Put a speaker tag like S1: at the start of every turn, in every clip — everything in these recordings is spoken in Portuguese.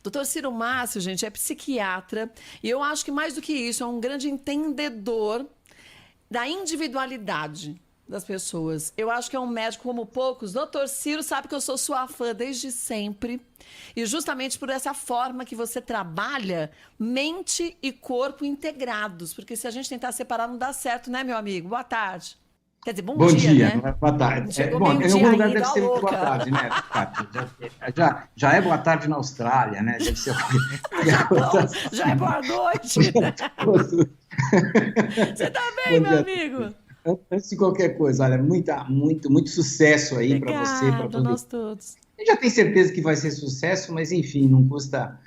S1: Doutor Ciro Márcio, gente, é psiquiatra e eu acho que mais do que isso, é um grande entendedor da individualidade das pessoas. Eu acho que é um médico como poucos. Doutor Ciro sabe que eu sou sua fã desde sempre. E justamente por essa forma que você trabalha mente e corpo integrados. Porque se a gente tentar separar, não dá certo, né, meu amigo? Boa tarde. Quer dizer, bom dia, né?
S2: Não é boa tarde.
S1: Chegou
S2: Bom, em
S1: meio-dia
S2: algum lugar
S1: ainda,
S2: deve ser muito boa
S1: louca.
S2: tarde, né, Cátia? Já é boa tarde na Austrália, né? Deve ser.
S1: Japão, já é boa noite. Você tá bem,
S2: Bom
S1: meu
S2: dia.
S1: amigo?
S2: Antes de qualquer coisa, olha, muito sucesso aí para você, para
S1: Obrigada,
S2: todo mundo.
S1: nós todos.
S2: A gente já tem certeza que vai ser sucesso, mas enfim, não custa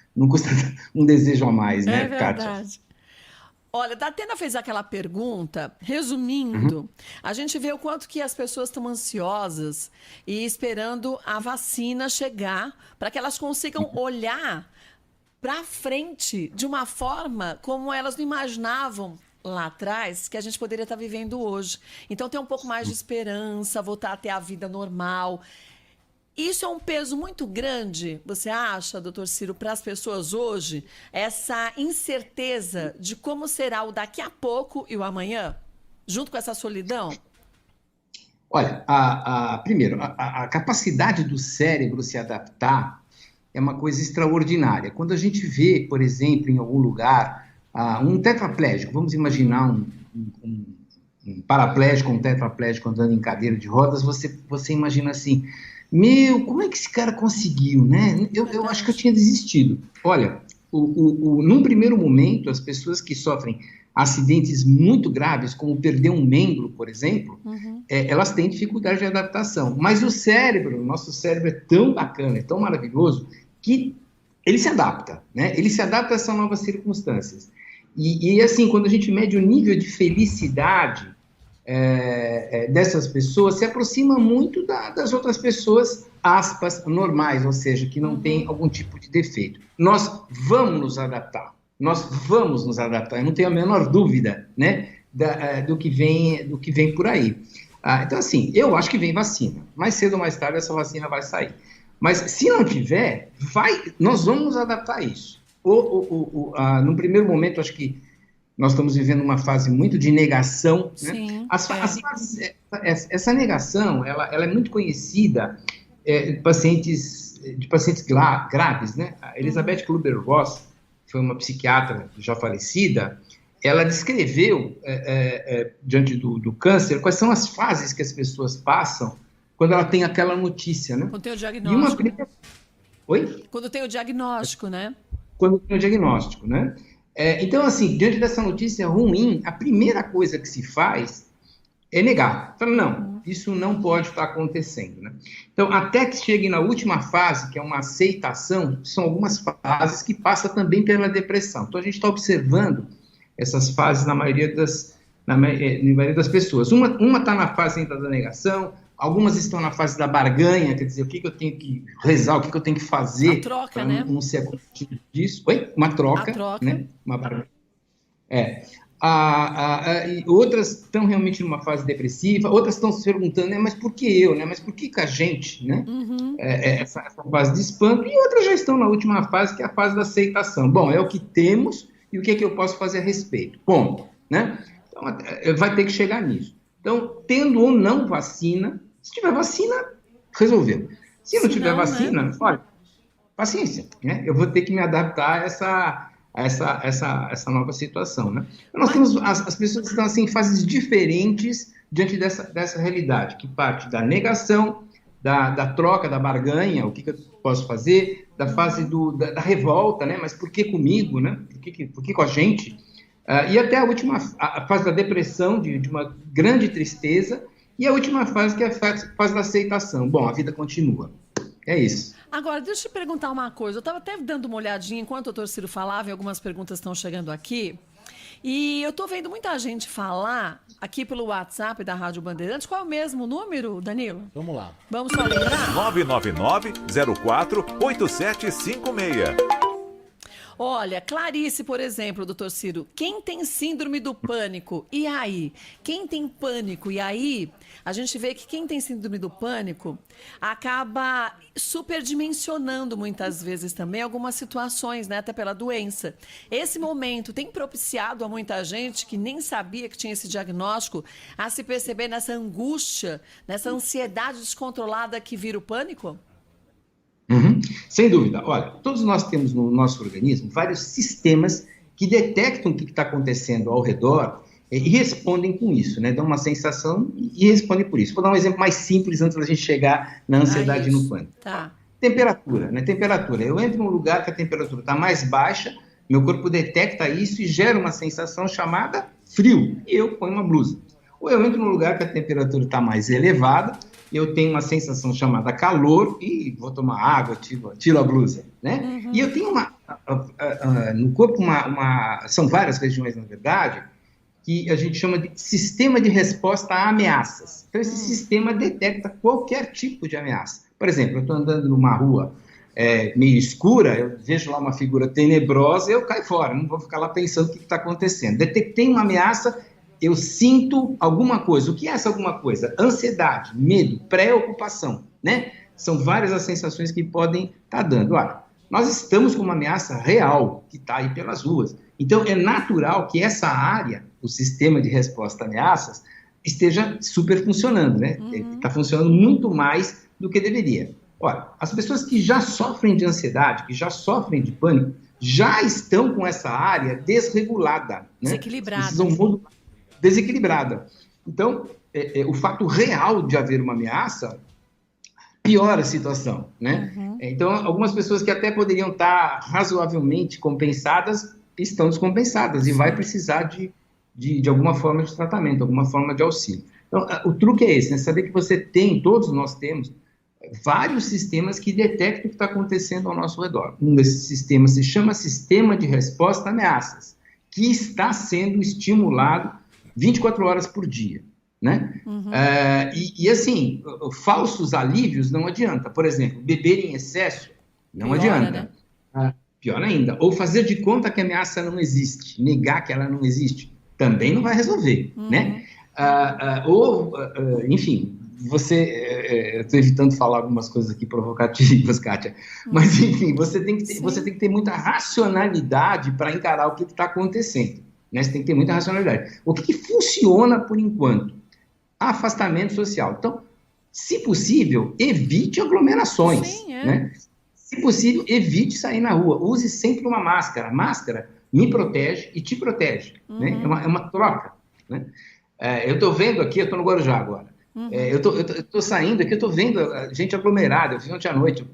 S2: um desejo a mais,
S1: É
S2: né, Cátia?
S1: verdade. Olha, a Datena fez aquela pergunta,
S2: Uhum.
S1: resumindo, a gente vê o quanto que as pessoas estão ansiosas e esperando a vacina chegar para que elas consigam olhar para frente de uma forma como elas não imaginavam lá atrás que a gente poderia estar vivendo hoje. Então, ter um pouco mais de esperança, voltar a ter a vida normal. Isso é um peso muito grande, você acha, doutor Ciro, para as pessoas hoje? Essa incerteza de como será o daqui a pouco e o amanhã, junto com essa solidão?
S2: Olha, primeiro, a capacidade do cérebro se adaptar é uma coisa extraordinária. Quando a gente vê, por exemplo, em algum lugar, um tetraplégico, vamos imaginar um paraplégico, um tetraplégico andando em cadeira de rodas, você imagina assim, meu, como é que esse cara conseguiu, né? Eu acho que eu tinha desistido. Olha, num primeiro momento, as pessoas que sofrem acidentes muito graves, como perder um membro, por exemplo, elas têm dificuldade de adaptação. Mas o nosso cérebro é tão bacana, é tão maravilhoso, que ele se adapta, né? Ele se adapta a essas novas circunstâncias. E assim, quando a gente mede o nível de felicidade dessas pessoas, se aproxima muito das outras pessoas, aspas, normais, ou seja, que não têm algum tipo de defeito. Nós vamos nos adaptar. Eu não tenho a menor dúvida, né, do que vem por aí. Então, assim, eu acho que vem vacina. Mais cedo ou mais tarde, essa vacina vai sair. Mas, se não tiver, nós vamos nos adaptar a isso. No primeiro momento, acho que nós estamos vivendo uma fase muito de negação.
S1: Sim,
S2: né? Essa negação, ela é muito conhecida de pacientes graves, né? A Elizabeth Kubler-Ross, que foi uma psiquiatra já falecida, ela descreveu, diante do câncer, quais são as fases que as pessoas passam quando ela tem aquela notícia, né?
S1: quando tem o diagnóstico.
S2: Oi?
S1: Quando tem o diagnóstico, né?
S2: Quando tem o diagnóstico, né? Então, assim, diante dessa notícia ruim, a primeira coisa que se faz é negar. Fala, não, isso não pode estar acontecendo, né? Então, até que chegue na última fase, que é uma aceitação, são algumas fases que passam também pela depressão. Então, a gente está observando essas fases na maioria das pessoas. Uma está na fase ainda da negação, algumas estão na fase da barganha, quer dizer, o que eu tenho que rezar, o que eu tenho que fazer
S1: para
S2: não ser acometido disso. Oi? Uma troca. Né? Uma barganha. E outras estão realmente numa fase depressiva, outras estão se perguntando, mas por que eu, né? Mas por que a gente, né? Essa fase de espanto, e outras já estão na última fase, que é a fase da aceitação. Bom, é o que temos e o que é que eu posso fazer a respeito. Ponto, né? Então, vai ter que chegar nisso. Então, tendo ou não vacina, se tiver vacina, resolveu. Se não tiver vacina, né? Olha, paciência, né? Eu vou ter que me adaptar a essa nova situação, né? Então, nós temos as pessoas estão assim em fases diferentes diante dessa realidade, que parte da negação, da troca, da barganha, o que eu posso fazer, da fase da revolta, né? Mas por que comigo, né? Por que com a gente? E até a fase da depressão, de uma grande tristeza, e a última fase, que é a fase da aceitação. Bom, a vida continua. É isso.
S1: Agora, deixa eu te perguntar uma coisa. Eu estava até dando uma olhadinha enquanto o doutor Ciro falava, e algumas perguntas estão chegando aqui. E eu estou vendo muita gente falar aqui pelo WhatsApp da Rádio Bandeirantes. Qual é o mesmo número, Danilo?
S3: Vamos lá.
S1: Vamos só lembrar?
S4: 999-04-8756.
S1: Olha, Clarice, por exemplo, doutor Ciro, quem tem síndrome do pânico, e aí? Quem tem pânico, e aí? A gente vê que quem tem síndrome do pânico acaba superdimensionando muitas vezes também algumas situações, né? Até pela doença. Esse momento tem propiciado a muita gente que nem sabia que tinha esse diagnóstico a se perceber nessa angústia, nessa ansiedade descontrolada que vira o pânico?
S2: Uhum. Sem dúvida. Olha, todos nós temos no nosso organismo vários sistemas que detectam o que está acontecendo ao redor e respondem com isso, né? Dão uma sensação e respondem por isso. Vou dar um exemplo mais simples antes da gente chegar na ansiedade e no pânico.
S1: Tá.
S2: Temperatura, né? Temperatura. Eu entro num lugar que a temperatura está mais baixa, meu corpo detecta isso e gera uma sensação chamada frio, e eu ponho uma blusa. Ou eu entro num lugar que a temperatura está mais elevada, eu tenho uma sensação chamada calor e vou tomar água, tiro a blusa, né?
S1: Uhum.
S2: E eu tenho no corpo são várias regiões, na verdade, que a gente chama de sistema de resposta a ameaças. Então, esse sistema detecta qualquer tipo de ameaça. Por exemplo, eu estou andando numa rua meio escura, eu vejo lá uma figura tenebrosa, eu caio fora, não vou ficar lá pensando o que está acontecendo. Detectei uma ameaça, eu sinto alguma coisa. O que é essa alguma coisa? Ansiedade, medo, preocupação, né? São várias as sensações que podem estar dando. Olha, nós estamos com uma ameaça real que está aí pelas ruas. Então, é natural que essa área, o sistema de resposta a ameaças, esteja super funcionando, né? Está funcionando muito mais do que deveria. Olha, as pessoas que já sofrem de ansiedade, que já sofrem de pânico, já estão com essa área desregulada, né?
S1: Desequilibrada.
S2: Desequilibrada. Então, o fato real de haver uma ameaça piora a situação, né?
S1: Uhum.
S2: Então, algumas pessoas que até poderiam estar razoavelmente compensadas, estão descompensadas e vai precisar de alguma forma de tratamento, alguma forma de auxílio. Então, o truque é esse, né? Saber que você tem, todos nós temos, vários sistemas que detectam o que está acontecendo ao nosso redor. Um desses sistemas se chama Sistema de Resposta a Ameaças, que está sendo estimulado 24 horas por dia, né?
S1: Uhum.
S2: Assim, falsos alívios não adianta. Por exemplo, beber em excesso não adianta. Né? Pior ainda. Ou fazer de conta que a ameaça não existe, negar que ela não existe, também não vai resolver, né? Enfim, eu estou evitando falar algumas coisas aqui provocativas, Kátia, mas enfim, você tem que ter muita racionalidade para encarar o que está acontecendo, né? Você tem que ter muita racionalidade. O que funciona por enquanto? Afastamento social. Então, se possível, evite aglomerações.
S1: Sim,
S2: né? Se possível, evite sair na rua. Use sempre uma máscara. A máscara me protege e te protege. Né? É uma troca. Né? Eu estou vendo aqui, eu estou no Guarujá agora. Eu estou saindo aqui, eu estou vendo gente aglomerada. Eu vi ontem à noite.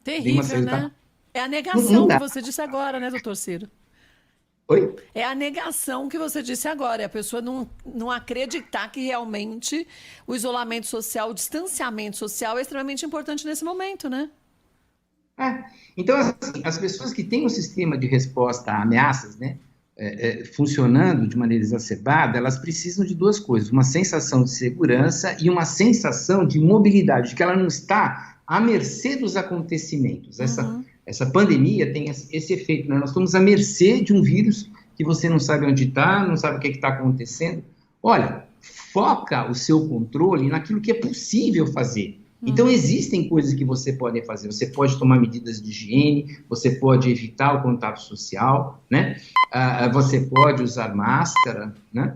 S1: Terrível, né? É a negação que você disse agora, né, doutor Ciro?
S2: Oi?
S1: É a negação que você disse agora, é a pessoa não acreditar que realmente o isolamento social, o distanciamento social é extremamente importante nesse momento, né?
S2: Então, assim, as pessoas que têm um sistema de resposta a ameaças, né, funcionando de maneira exacerbada, elas precisam de duas coisas, uma sensação de segurança e uma sensação de mobilidade, de que ela não está à mercê dos acontecimentos. Essa pandemia tem esse efeito, né? Nós estamos à mercê de um vírus que você não sabe onde está, não sabe o que está acontecendo. Olha, foca o seu controle naquilo que é possível fazer. Então, existem coisas que você pode fazer. Você pode tomar medidas de higiene, você pode evitar o contato social, né? Você pode usar máscara, né?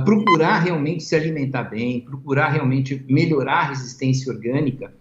S2: Procurar realmente se alimentar bem, procurar realmente melhorar a resistência orgânica,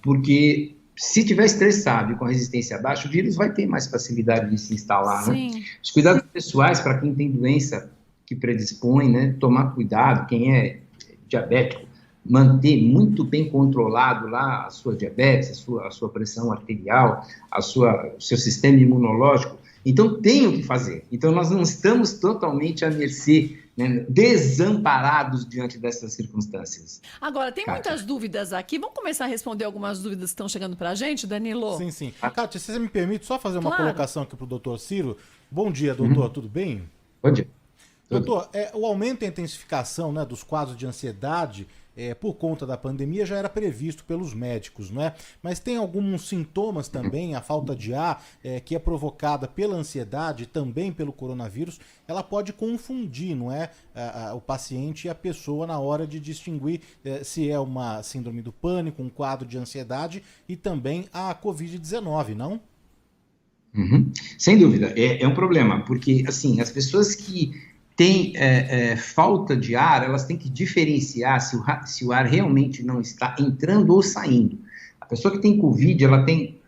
S2: porque se tiver estressado e com a resistência baixa, o vírus vai ter mais facilidade de se instalar, né? Os cuidados pessoais para quem tem doença que predispõe, né? Tomar cuidado, quem é diabético, manter muito bem controlado lá a sua diabetes, a sua pressão arterial, o seu sistema imunológico. Então, tem o que fazer. Então, nós não estamos totalmente à mercê, né, desamparados diante dessas circunstâncias.
S1: Agora, tem muitas dúvidas aqui. Vamos começar a responder algumas dúvidas que estão chegando para a gente, Danilo?
S3: Sim, sim. Kátia, se você me permite só fazer uma colocação aqui para o doutor Ciro. Bom dia, doutor. Tudo bem?
S2: Bom dia.
S3: Doutor, o aumento e a intensificação, né, dos quadros de ansiedade por conta da pandemia, já era previsto pelos médicos, não é? Mas tem alguns sintomas também, a falta de ar, que é provocada pela ansiedade, também pelo coronavírus, ela pode confundir, não é? O paciente e a pessoa na hora de distinguir se é uma síndrome do pânico, um quadro de ansiedade e também a Covid-19, não?
S2: Uhum. Sem dúvida, é um problema, porque assim, as pessoas que têm falta de ar, elas têm que diferenciar se o ar realmente não está entrando ou saindo. A pessoa que tem Covid, ela tem,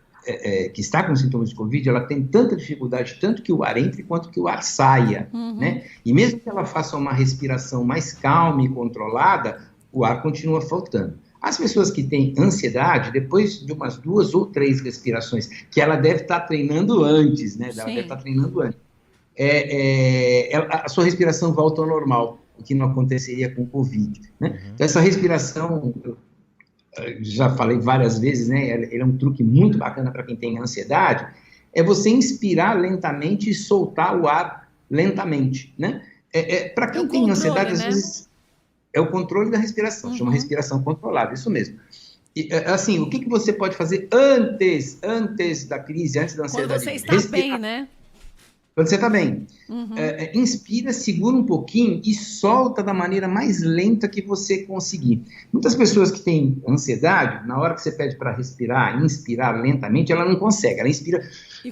S2: que está com sintomas de Covid, ela tem tanta dificuldade, tanto que o ar entre quanto que o ar saia, né? E mesmo que ela faça uma respiração mais calma e controlada, o ar continua faltando. As pessoas que têm ansiedade, depois de umas 2 ou 3 respirações, que ela deve estar treinando antes, né? Ela deve estar treinando antes. A sua respiração volta ao normal, o que não aconteceria com o Covid, né? Então, essa respiração, eu já falei várias vezes, né? Ele é um truque muito bacana para quem tem ansiedade, é você inspirar lentamente e soltar o ar lentamente, né? Para quem tem ansiedade, às vezes... É o controle da respiração, chama respiração controlada, isso mesmo. E, assim, o que você pode fazer antes da crise, antes da ansiedade?
S1: Quando você está bem, né?
S2: Quando você está bem. Inspira, segura um pouquinho e solta da maneira mais lenta que você conseguir. Muitas pessoas que têm ansiedade, na hora que você pede para respirar, inspirar lentamente, ela não consegue, ela inspira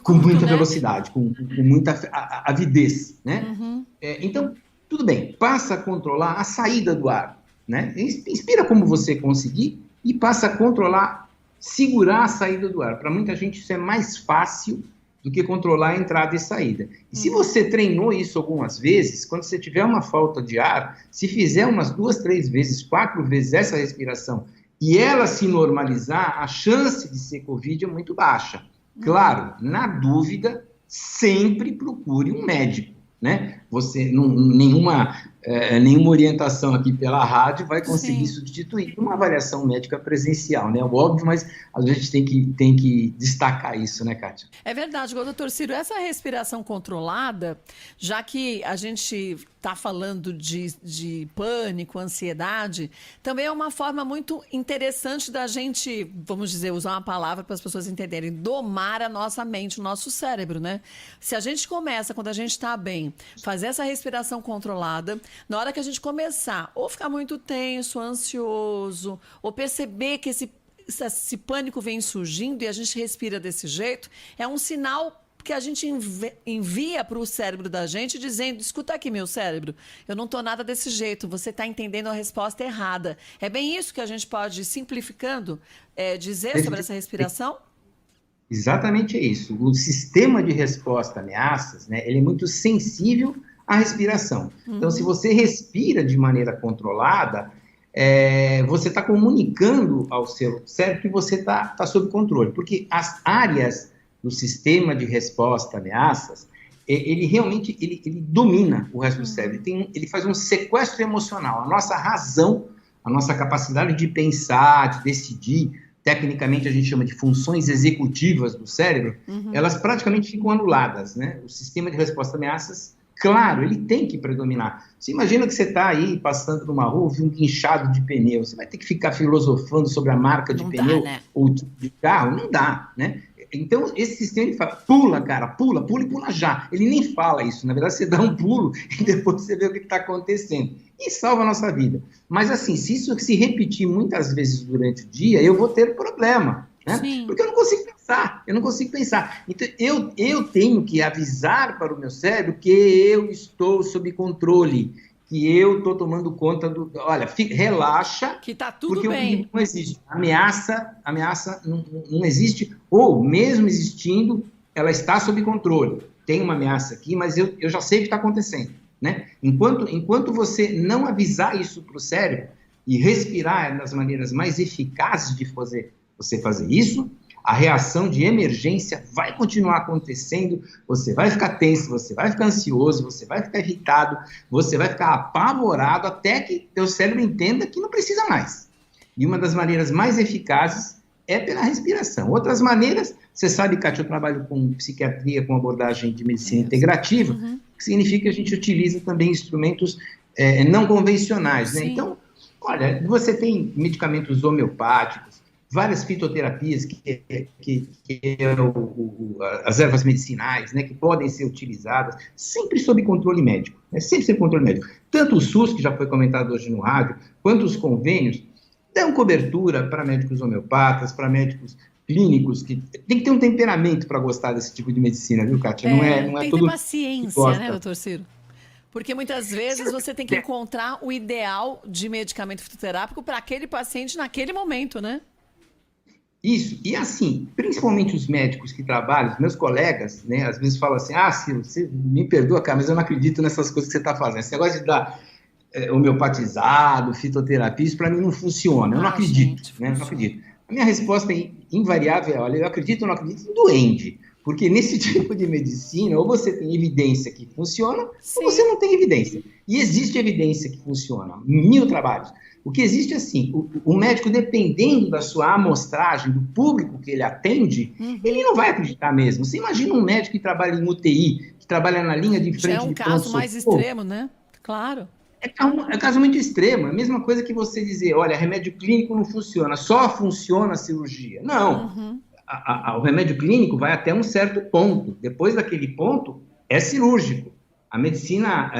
S2: com muita velocidade, com muita avidez, né? Então, tudo bem, passa a controlar a saída do ar, né? Inspira como você conseguir e passa a controlar, segurar a saída do ar. Para muita gente isso é mais fácil do que controlar a entrada e saída. E se você treinou isso algumas vezes, quando você tiver uma falta de ar, se fizer umas 2, 3 vezes, 4 vezes essa respiração e ela se normalizar, a chance de ser Covid é muito baixa. Claro, na dúvida, sempre procure um médico, né? Você, nenhuma orientação aqui pela rádio vai conseguir substituir uma avaliação médica presencial, né? Óbvio, mas a gente tem que destacar isso, né, Kátia?
S1: É verdade, doutor Ciro, essa respiração controlada, já que a gente está falando de pânico, ansiedade, também é uma forma muito interessante da gente, vamos dizer, usar uma palavra para as pessoas entenderem, domar a nossa mente, o nosso cérebro, né? Se a gente começa, quando a gente está bem, fazer essa respiração controlada, na hora que a gente começar ou ficar muito tenso, ansioso, ou perceber que esse pânico vem surgindo e a gente respira desse jeito, é um sinal que a gente envia para o cérebro da gente dizendo, escuta aqui, meu cérebro, eu não estou nada desse jeito, você está entendendo a resposta errada. É bem isso que a gente pode, simplificando, dizer sobre essa respiração?
S2: Exatamente isso. O sistema de resposta a ameaças, né, ele é muito sensível à respiração. Então, se você respira de maneira controlada, você está comunicando ao seu cérebro que você está sob controle, porque as áreas do sistema de resposta a ameaças, ele realmente ele domina o resto do cérebro, ele faz um sequestro emocional, a nossa razão, a nossa capacidade de pensar, de decidir, tecnicamente a gente chama de funções executivas do cérebro, elas praticamente ficam anuladas, né? O sistema de resposta a ameaças, claro, ele tem que predominar. Você imagina que você está aí passando numa rua, viu um guinchado de pneu, você vai ter que ficar filosofando sobre a marca de pneu, né? Ou tipo de carro? Não dá, né? Então, esse sistema, ele fala, pula, cara, pula e pula já. Ele nem fala isso, na verdade, você dá um pulo e depois você vê o que está acontecendo. E salva a nossa vida. Mas, assim, se isso se repetir muitas vezes durante o dia, eu vou ter problema, né? Porque eu não consigo pensar, Então, eu tenho que avisar para o meu cérebro que eu estou sob controle, que eu estou tomando conta do... Olha, relaxa,
S1: que tá tudo
S2: porque
S1: bem.
S2: O perigo não existe. Ameaça não existe, ou mesmo existindo, ela está sob controle. Tem uma ameaça aqui, mas eu já sei o que está acontecendo, né? Enquanto você não avisar isso para o cérebro e respirar das maneiras mais eficazes de você fazer isso, a reação de emergência vai continuar acontecendo, você vai ficar tenso, você vai ficar ansioso, você vai ficar irritado, você vai ficar apavorado até que teu cérebro entenda que não precisa mais. E uma das maneiras mais eficazes é pela respiração. Outras maneiras, você sabe, Kátia, eu trabalho com psiquiatria, com abordagem de medicina integrativa, que significa que a gente utiliza também instrumentos não convencionais, né? Então, Olha, você tem medicamentos homeopáticos, várias fitoterapias as ervas medicinais, né, que podem ser utilizadas, sempre sob controle médico, né, sempre sob controle médico. Tanto o SUS, que já foi comentado hoje no rádio, quanto os convênios, dão cobertura para médicos homeopatas, para médicos clínicos, que tem que ter um temperamento para gostar desse tipo de medicina, viu, Kátia? Não é
S1: tem que
S2: todo
S1: ter paciência, né, doutor Ciro? Porque muitas vezes você tem que encontrar o ideal de medicamento fitoterápico para aquele paciente naquele momento, né?
S2: Isso, e assim, principalmente os médicos que trabalham, os meus colegas, né, às vezes falam assim, Ciro, você me perdoa, cara, mas eu não acredito nessas coisas que você está fazendo. Esse negócio de dar homeopatizado, fitoterapia, isso para mim não funciona, eu não acredito, gente, né, eu não acredito. A minha resposta invariável é, olha, eu acredito ou não acredito em duende, porque nesse tipo de medicina, ou você tem evidência que funciona, ou você não tem evidência. E existe evidência que funciona, 1000 trabalhos. O que existe é assim, o médico, dependendo da sua amostragem, do público que ele atende, ele não vai acreditar mesmo. Você imagina um médico que trabalha em UTI, que trabalha na linha de frente de pronto-socorro.
S1: É um caso mais extremo, né? Claro.
S2: É um caso muito extremo. É a mesma coisa que você dizer, olha, remédio clínico não funciona, só funciona a cirurgia. Não. O remédio clínico vai até um certo ponto. Depois daquele ponto, é cirúrgico. A medicina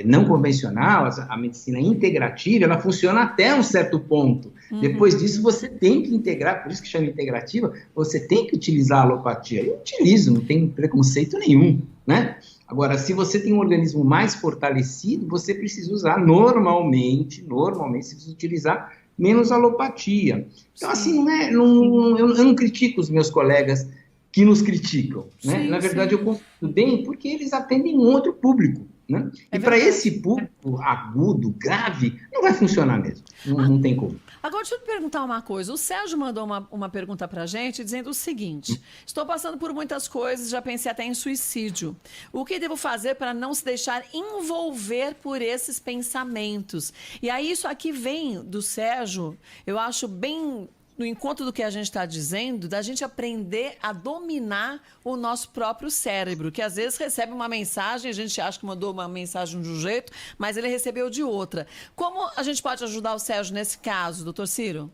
S2: não convencional, a medicina integrativa, ela funciona até um certo ponto. Depois disso, você tem que integrar, por isso que chama integrativa, você tem que utilizar a alopatia. Eu utilizo, não tem preconceito nenhum, né? Agora, se você tem um organismo mais fortalecido, você precisa usar normalmente, você precisa utilizar menos alopatia. Então, assim, eu não critico os meus colegas que nos criticam, né? Na verdade, eu confio bem porque eles atendem um outro público, né? E para esse público agudo, grave, não vai funcionar mesmo. Não tem como.
S1: Agora, deixa eu te perguntar uma coisa. O Sérgio mandou uma pergunta para a gente dizendo o seguinte: estou passando por muitas coisas, já pensei até em suicídio. O que devo fazer para não se deixar envolver por esses pensamentos? E aí, isso aqui vem do Sérgio, eu acho bem no encontro do que a gente está dizendo, da gente aprender a dominar o nosso próprio cérebro, que às vezes recebe uma mensagem, a gente acha que mandou uma mensagem de um jeito, mas ele recebeu de outra. Como a gente pode ajudar o Sérgio nesse caso, doutor Ciro?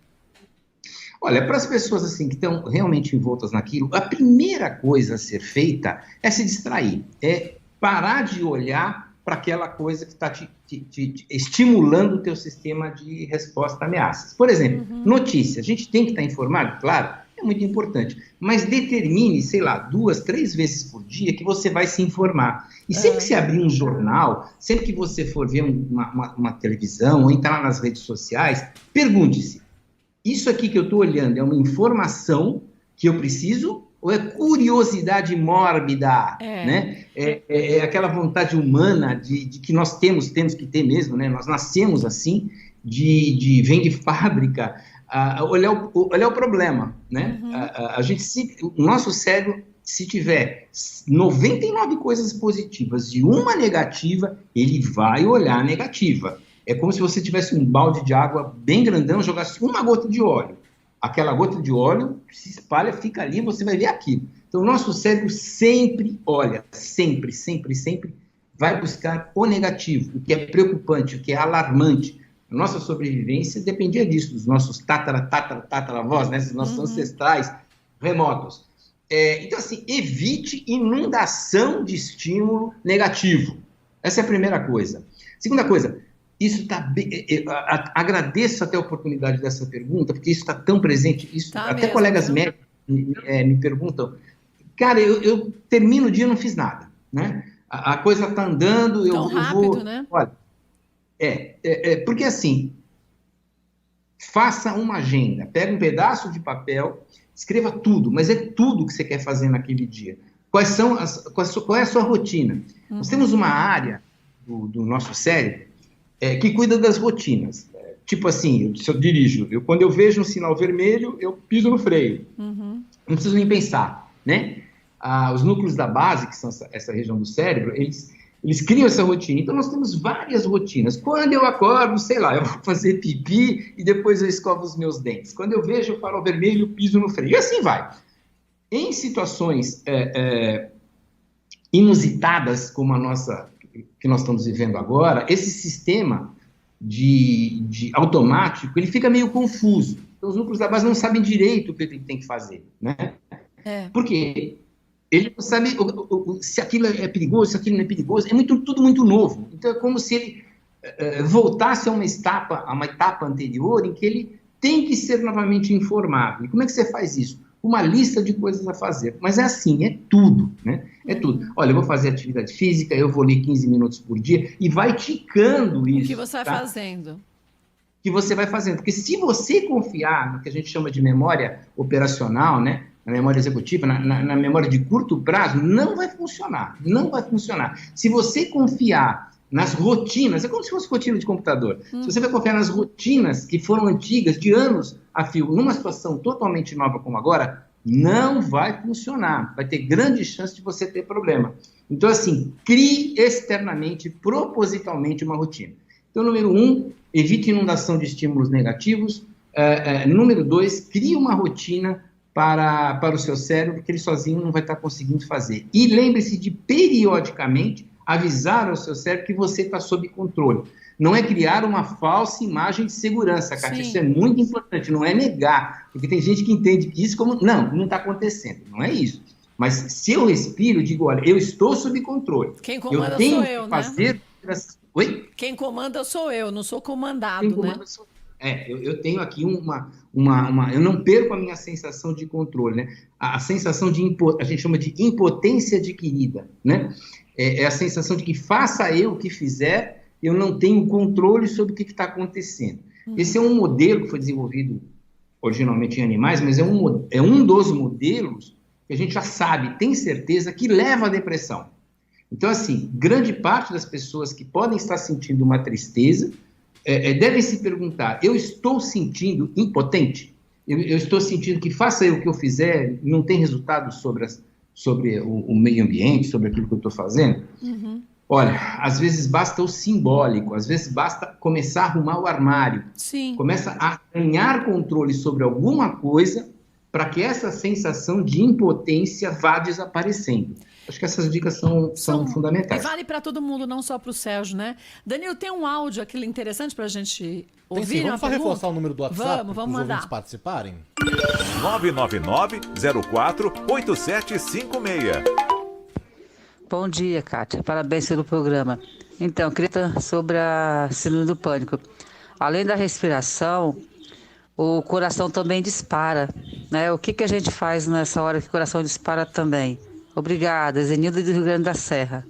S2: Olha, para as pessoas assim que estão realmente envoltas naquilo, a primeira coisa a ser feita é se distrair, é parar de olhar para aquela coisa que está te estimulando o teu sistema de resposta a ameaças. Por exemplo, notícia. A gente tem que estar informado, claro, é muito importante, mas determine, sei lá, 2, 3 vezes por dia que você vai se informar. E sempre que você abrir um jornal, sempre que você for ver uma televisão ou entrar nas redes sociais, pergunte-se, isso aqui que eu estou olhando é uma informação que eu preciso ou é curiosidade mórbida, né? É aquela vontade humana de que nós temos que ter mesmo, né? Nós nascemos assim, vem de fábrica, olhar o problema, né? O nosso cérebro, se tiver 99 coisas positivas e uma negativa, ele vai olhar a negativa. É como se você tivesse um balde de água bem grandão, jogasse uma gota de óleo. Aquela gota de óleo se espalha, fica ali, você vai ver aquilo. Então, o nosso cérebro sempre olha, sempre vai buscar o negativo, o que é preocupante, o que é alarmante. A nossa sobrevivência dependia disso, dos nossos tataravós, né, dos nossos ancestrais remotos. Então, assim, evite inundação de estímulo negativo. Essa é a primeira coisa. Segunda coisa, isso está bem. Agradeço até a oportunidade dessa pergunta, porque isso está tão presente. Até mesmo, colegas médicos me perguntam, cara, eu termino o dia e não fiz nada, né? A coisa está andando,
S1: tão rápido, né?
S2: Olha, porque assim, faça uma agenda, pega um pedaço de papel, escreva tudo, mas é tudo que você quer fazer naquele dia. Qual é a sua rotina? Nós temos uma área do nosso cérebro que cuida das rotinas. Tipo assim, se eu dirijo, quando eu vejo um sinal vermelho, eu piso no freio. Não preciso nem pensar, né? Os núcleos da base, que são essa região do cérebro, eles criam essa rotina. Então, nós temos várias rotinas. Quando eu acordo, sei lá, eu vou fazer pipi e depois eu escovo os meus dentes. Quando eu vejo o farol vermelho, eu piso no freio. E assim vai. Em situações inusitadas, como a nossa que nós estamos vivendo agora, esse sistema de automático, ele fica meio confuso. Então, os núcleos da base não sabem direito o que ele tem que fazer, né? Por quê? Ele não sabe se aquilo é perigoso, se aquilo não é perigoso. É tudo muito novo. Então, é como se ele voltasse a uma etapa anterior em que ele tem que ser novamente informado. E como é que você faz isso? Uma lista de coisas a fazer. Mas é assim, é tudo, né? É tudo. Olha, eu vou fazer atividade física, eu vou ler 15 minutos por dia, e vai ticando isso.
S1: O que você vai fazendo.
S2: Que você vai fazendo. Porque se você confiar no que a gente chama de memória operacional, né? Na memória executiva, na memória de curto prazo, não vai funcionar. Não vai funcionar. Se você confiar nas rotinas, é como se fosse rotina de computador. Se você vai confiar nas rotinas que foram antigas, de anos a fio, numa situação totalmente nova como agora, não vai funcionar. Vai ter grande chance de você ter problema. Então, assim, crie externamente, propositalmente uma rotina. Então, número 1, evite inundação de estímulos negativos. Número 2, crie uma rotina para o seu cérebro, que ele sozinho não vai estar conseguindo fazer. E lembre-se de, periodicamente, avisar ao seu cérebro que você está sob controle. Não é criar uma falsa imagem de segurança, Kátia. Isso é muito importante, não é negar. Porque tem gente que entende isso como, não está acontecendo. Não é isso. Mas se eu respiro, digo, olha, eu estou sob controle.
S1: Quem comanda
S2: eu tenho
S1: sou eu,
S2: que fazer...
S1: né?
S2: Oi?
S1: Quem comanda sou eu, não sou comandado, né?
S2: Eu tenho aqui eu não perco a minha sensação de controle, né? A sensação a gente chama de impotência adquirida, né? É a sensação de que faça eu o que fizer, eu não tenho controle sobre o que está acontecendo. Esse é um modelo que foi desenvolvido originalmente em animais, mas é um dos modelos que a gente já sabe, tem certeza, que leva à depressão. Então, assim, grande parte das pessoas que podem estar sentindo uma tristeza devem se perguntar, eu estou sentindo impotente? Eu estou sentindo que faça eu o que eu fizer, não tem resultado sobre o meio ambiente, sobre aquilo que eu estou fazendo? Olha, às vezes basta o simbólico, às vezes basta começar a arrumar o armário.
S1: Sim.
S2: Começa a ganhar controle sobre alguma coisa para que essa sensação de impotência vá desaparecendo. Acho que essas dicas são fundamentais.
S1: E vale para todo mundo, não só para o Sérgio, né? Danilo, tem um áudio aqui interessante para a gente ouvir?
S3: Tem sim, vamos só reforçar o número do WhatsApp
S1: vamos
S3: para os
S1: mandar.
S3: ouvintes participarem?
S4: 999-04-8756.
S5: Bom dia, Kátia. Parabéns pelo programa. Então, queria sobre a síndrome do pânico. Além da respiração, o coração também dispara, né? O que a gente faz nessa hora que o coração dispara também? Obrigada, Zenilda do Rio Grande da Serra.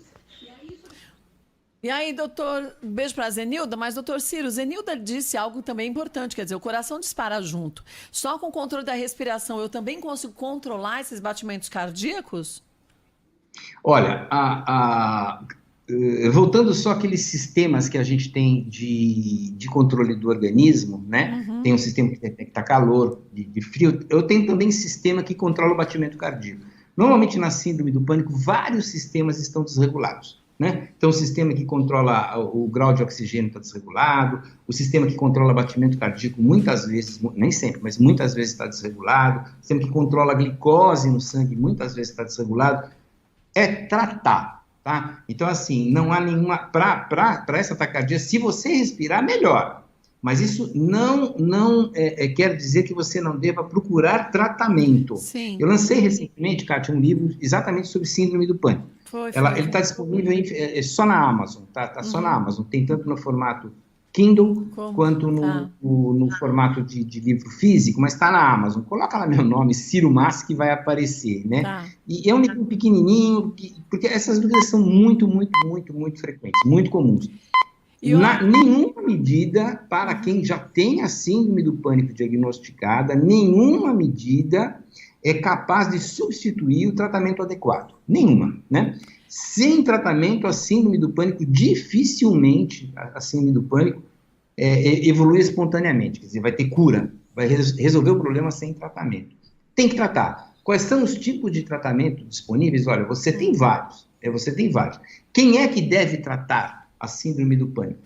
S1: E aí, doutor, beijo para a Zenilda, mas doutor Ciro, Zenilda disse algo também importante, quer dizer, o coração dispara junto. Só com o controle da respiração eu também consigo controlar esses batimentos cardíacos?
S2: Olha, voltando só àqueles sistemas que a gente tem de controle do organismo, né? Tem um sistema que detecta calor, de frio. Eu tenho também sistema que controla o batimento cardíaco. Normalmente, na síndrome do pânico, vários sistemas estão desregulados, né? Então, o sistema que controla o grau de oxigênio está desregulado, o sistema que controla o batimento cardíaco, muitas vezes, nem sempre, mas muitas vezes está desregulado, o sistema que controla a glicose no sangue, muitas vezes está desregulado. É tratar, tá? Então, assim, não há nenhuma... Para essa taquicardia, se você respirar, melhora. Mas isso não quer dizer que você não deva procurar tratamento.
S1: Sim.
S2: Eu lancei recentemente, Kátia, um livro exatamente sobre síndrome do pânico. Ele está disponível só na Amazon, tá só na Amazon. Tem tanto no formato Kindle quanto no formato de livro físico, mas está na Amazon. Coloca lá meu nome, Ciro Massi, que vai aparecer, né? Tá. E é um livro pequenininho, porque essas dúvidas são muito frequentes, muito comuns. Nenhuma medida, para quem já tem a síndrome do pânico diagnosticada, nenhuma medida é capaz de substituir o tratamento adequado. Nenhuma, né? Sem tratamento, a síndrome do pânico, dificilmente a síndrome do pânico evolui espontaneamente, quer dizer, vai ter cura, vai resolver o problema sem tratamento. Tem que tratar. Quais são os tipos de tratamento disponíveis? Olha, você tem vários. Quem é que deve tratar a síndrome do pânico?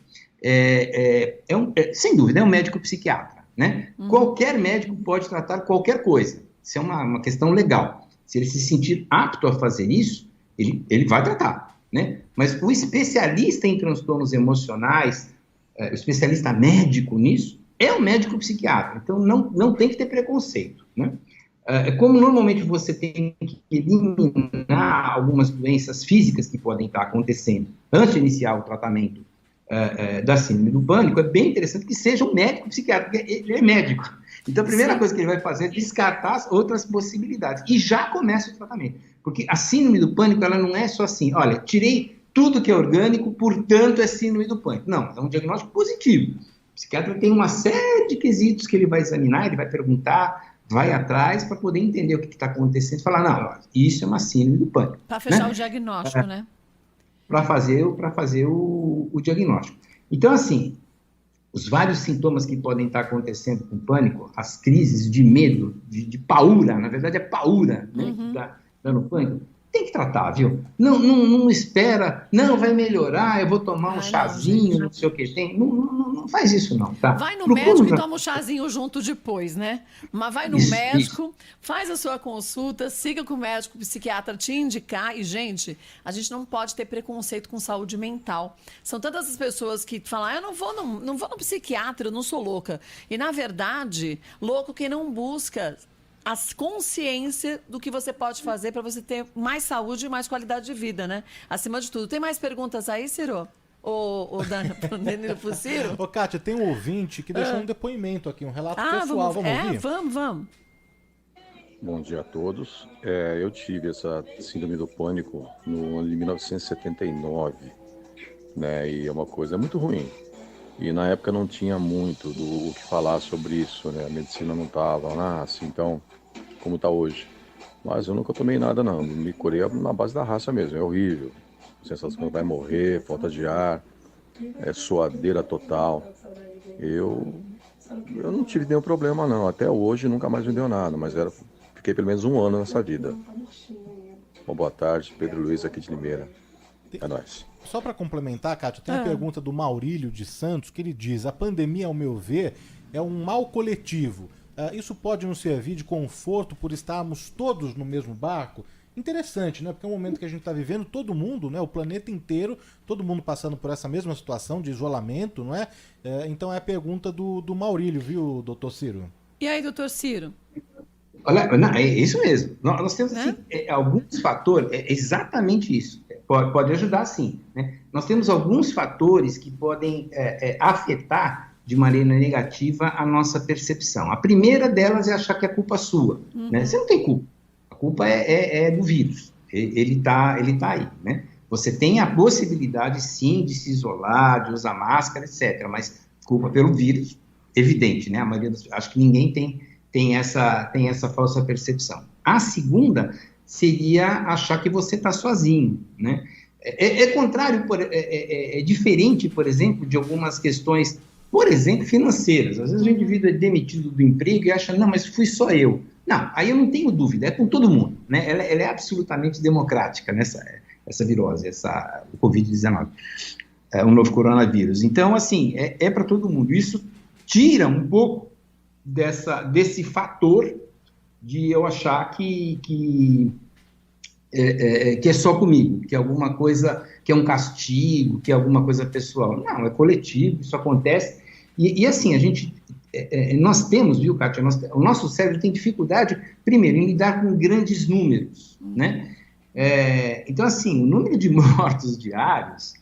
S2: Sem dúvida, é um médico psiquiatra, né? Qualquer médico pode tratar qualquer coisa. Isso é uma questão legal. Se ele se sentir apto a fazer isso, ele vai tratar, né? Mas o especialista em transtornos emocionais, o especialista médico nisso é o médico psiquiatra. Então, não tem que ter preconceito, né? Como normalmente você tem que eliminar algumas doenças físicas que podem estar acontecendo antes de iniciar o tratamento da síndrome do pânico, é bem interessante que seja um médico psiquiatra, porque ele é médico. Então, a primeira coisa que ele vai fazer é descartar as outras possibilidades. E já começa o tratamento. Porque a síndrome do pânico, ela não é só assim, olha, tirei tudo que é orgânico, portanto é síndrome do pânico. Não, é um diagnóstico positivo. O psiquiatra tem uma série de quesitos que ele vai examinar, ele vai perguntar, vai atrás para poder entender o que está acontecendo e falar, não, isso é uma síndrome do pânico.
S1: Para fechar o diagnóstico, né?
S2: Para fazer o diagnóstico. Então, assim, os vários sintomas que podem estar acontecendo com pânico, as crises de medo, de paura, na verdade é paura, né, que está dando pânico, tem que tratar, viu? Não espera, não, vai melhorar, eu vou tomar um chazinho, não sei o que tem. Não faz isso não, tá?
S1: Vai no médico e toma um chazinho junto depois, né? Mas vai no médico, faz a sua consulta, siga com o médico, o psiquiatra te indicar. E, gente, a gente não pode ter preconceito com saúde mental. São tantas as pessoas que falam, eu não vou no psiquiatra, eu não sou louca. E, na verdade, louco quem não busca a consciência do que você pode fazer para você ter mais saúde e mais qualidade de vida, né? Acima de tudo. Tem mais perguntas aí, Ciro? Ô, Dani, pro Ciro?
S3: Ô, Kátia, tem um ouvinte que deixou um depoimento aqui, um relato pessoal. Vamos ouvir?
S1: Vamos.
S4: Bom dia a todos. Eu tive essa síndrome do pânico no ano de 1979, né? E é uma coisa muito ruim. E na época não tinha muito o que falar sobre isso, né? A medicina não estava assim, então, como está hoje. Mas eu nunca tomei nada, não. Me curei na base da raça mesmo, é horrível. Sensação que vai morrer, falta de ar, suadeira total. Eu não tive nenhum problema, não. Até hoje nunca mais me deu nada, mas fiquei pelo menos um ano nessa vida. Bom, boa tarde, Pedro Luiz aqui de Limeira. É nóis.
S3: Só para complementar, Kátia, tem uma pergunta do Maurílio de Santos, que ele diz, a pandemia, ao meu ver, é um mal coletivo. Isso pode nos servir de conforto por estarmos todos no mesmo barco? Interessante, né? Porque é um momento que a gente está vivendo, todo mundo, né? O planeta inteiro, todo mundo passando por essa mesma situação de isolamento, não é? Então é a pergunta do Maurílio, viu, doutor Ciro?
S1: E aí, doutor Ciro?
S2: Olha, é isso mesmo. Nós temos assim, alguns fatores, é exatamente isso. Pode ajudar, sim, né? Nós temos alguns fatores que podem afetar de maneira negativa a nossa percepção. A primeira delas é achar que a culpa é sua, né? Você não tem culpa. A culpa é do vírus. Ele tá aí, né? Você tem a possibilidade, sim, de se isolar, de usar máscara, etc. Mas culpa pelo vírus, evidente, né? A maioria acho que ninguém tem essa falsa percepção. A segunda seria achar que você está sozinho, né? Contrário, é diferente, por exemplo, de algumas questões, por exemplo, financeiras. Às vezes o indivíduo é demitido do emprego e acha, não, mas fui só eu. Não, aí eu não tenho dúvida, é com todo mundo, né? Ela é absolutamente democrática, né? Essa virose, o Covid-19, o novo coronavírus. Então, assim, é para todo mundo. Isso tira um pouco desse fator de eu achar que é só comigo, que é alguma coisa, que é um castigo, que é alguma coisa pessoal. Não, é coletivo, isso acontece. E assim, nós temos, viu, Kátia, o nosso cérebro tem dificuldade, primeiro, em lidar com grandes números, né? Então, assim, o número de mortos diários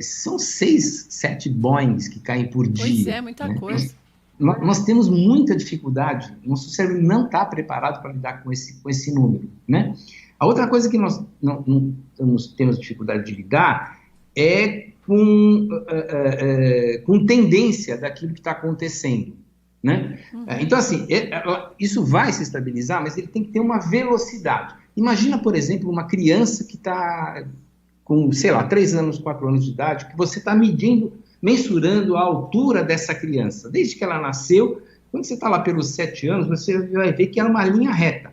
S2: são 6, 7 Boeings que caem por dia.
S1: Pois é, muita coisa.
S2: Nós temos muita dificuldade, nosso cérebro não está preparado para lidar com esse número, né? A outra coisa que nós não temos dificuldade de lidar é com tendência daquilo que está acontecendo, né? Então, assim, isso vai se estabilizar, mas ele tem que ter uma velocidade. Imagina, por exemplo, uma criança que está com, sei lá, 3 anos, 4 anos de idade, que você está mensurando a altura dessa criança. Desde que ela nasceu, quando você está lá pelos 7 anos, você vai ver que é uma linha reta.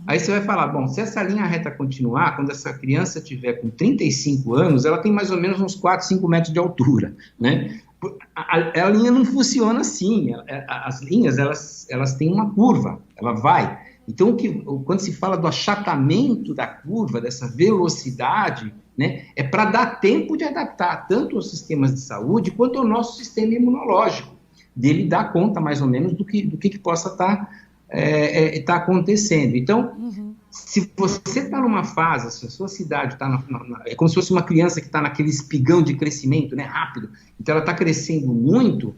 S2: Aí você vai falar, bom, se essa linha reta continuar, quando essa criança tiver com 35 anos, ela tem mais ou menos uns 4, 5 metros de altura, né? A linha não funciona assim. As linhas, elas têm uma curva, ela vai. Então, quando se fala do achatamento da curva, dessa velocidade, né, é para dar tempo de adaptar tanto os sistemas de saúde quanto ao nosso sistema imunológico, dele dar conta mais ou menos do que possa estar acontecendo. Então, se você está numa fase, se a sua cidade está é como se fosse uma criança que está naquele espigão de crescimento, né, rápido, então ela está crescendo muito,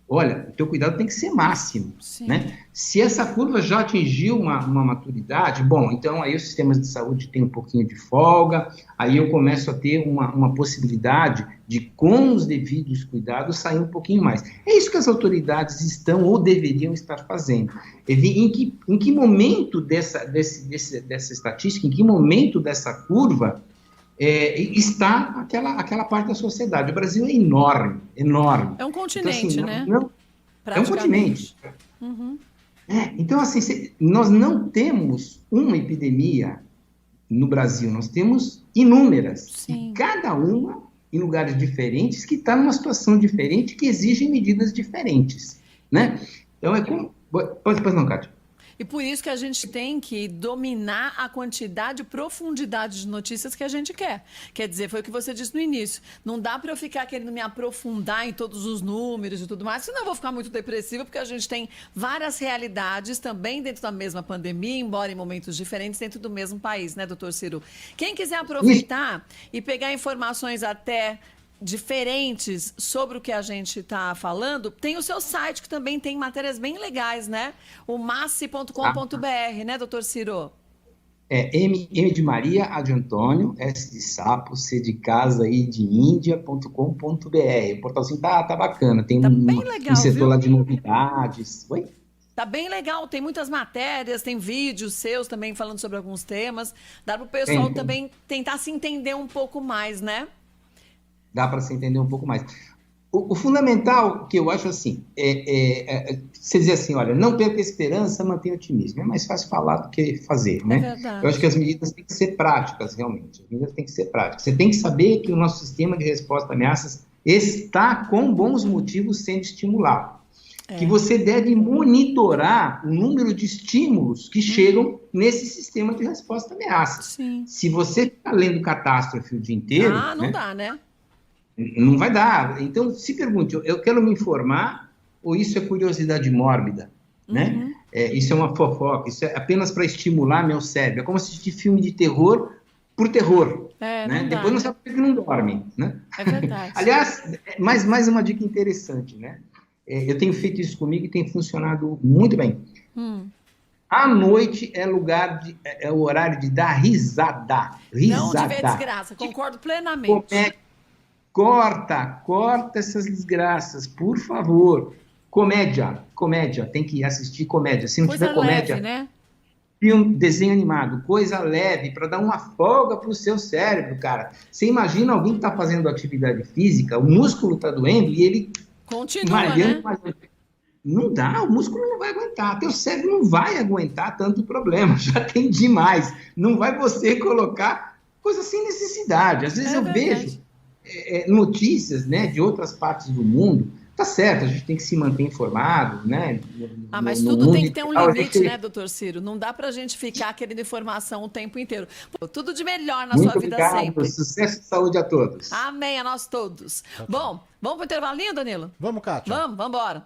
S2: olha, o teu cuidado tem que ser máximo, né? Se essa curva já atingiu uma maturidade, bom, então aí os sistemas de saúde têm um pouquinho de folga, aí eu começo a ter uma possibilidade de, com os devidos cuidados, sair um pouquinho mais. É isso que as autoridades estão ou deveriam estar fazendo. Em que momento dessa estatística, em que momento dessa curva está aquela parte da sociedade? O Brasil é enorme, enorme.
S1: É um continente,
S2: então, assim,
S1: né?
S2: É um continente. Então, assim, nós não temos uma epidemia no Brasil, nós temos inúmeras.
S1: Sim.
S2: E cada uma em lugares diferentes, que está numa situação diferente, que exigem medidas diferentes, né? Então, é como... Pois não, Kátia.
S1: E por isso que a gente tem que dominar a quantidade e profundidade de notícias que a gente quer. Quer dizer, foi o que você disse no início. Não dá para eu ficar querendo me aprofundar em todos os números e tudo mais, senão eu vou ficar muito depressiva, porque a gente tem várias realidades também dentro da mesma pandemia, embora em momentos diferentes, dentro do mesmo país, né, doutor Ciro? Quem quiser aproveitar e pegar informações até diferentes sobre o que a gente está falando, tem o seu site, que também tem matérias bem legais, né? O massi.com.br, né, doutor Ciro?
S2: M de Maria, A de Antônio, S de Sapo, C de Casa, I de Índia.com.br. O portalzinho tá bacana, tem
S1: bem legal,
S2: um setor
S1: viu?
S2: lá de novidades. Oi?
S1: Tá bem legal, tem muitas matérias, tem vídeos seus também falando sobre alguns temas. Dá para o pessoal também tentar se entender um pouco mais, né?
S2: Dá para se entender um pouco mais. O fundamental, que eu acho assim, você dizer assim, olha, não perca a esperança, mantenha o otimismo. É mais fácil falar do que fazer, né?
S1: Verdade.
S2: Eu acho que as medidas têm que ser práticas, realmente. As medidas têm que ser práticas. Você tem que saber que o nosso sistema de resposta a ameaças está, com bons motivos, sendo estimulado. Que você deve monitorar o número de estímulos que chegam nesse sistema de resposta a ameaças.
S1: Sim.
S2: Se você ficar lendo catástrofe o dia inteiro...
S1: não dá, né?
S2: Não vai dar. Então, se pergunte, eu quero me informar ou isso é curiosidade mórbida? Né? Isso é uma fofoca, isso é apenas para estimular meu cérebro. É como assistir filme de terror por terror. Né? Depois não sabe por que não dorme. Né?
S1: É verdade.
S2: Aliás, mais uma dica interessante. Né? Eu tenho feito isso comigo e tem funcionado muito bem. À noite é o horário de dar risada.
S1: Não de ver desgraça, concordo plenamente.
S2: Corta essas desgraças, por favor. Comédia, tem que assistir comédia. Se não
S1: coisa
S2: tiver comédia,
S1: leve, né?
S2: Filme, desenho animado, coisa leve, para dar uma folga para o seu cérebro, cara. Você imagina alguém que está fazendo atividade física, o músculo está doendo e ele
S1: continua, né?
S2: Não dá, o músculo não vai aguentar, teu cérebro não vai aguentar tanto problema, já tem demais. Não vai você colocar coisa sem necessidade. Às vezes eu vejo notícias, né, de outras partes do mundo. Tá certo, a gente tem que se manter informado, né?
S1: Mas tudo tem que ter um limite, né, doutor Ciro? Não dá pra gente ficar querendo informação o tempo inteiro. Pô, tudo de melhor na sua vida sempre.
S2: Sucesso e saúde a todos.
S1: Amém, a nós todos. Bom, vamos pro intervalinho, Danilo?
S3: Vamos, Kátia.
S1: Vamos embora.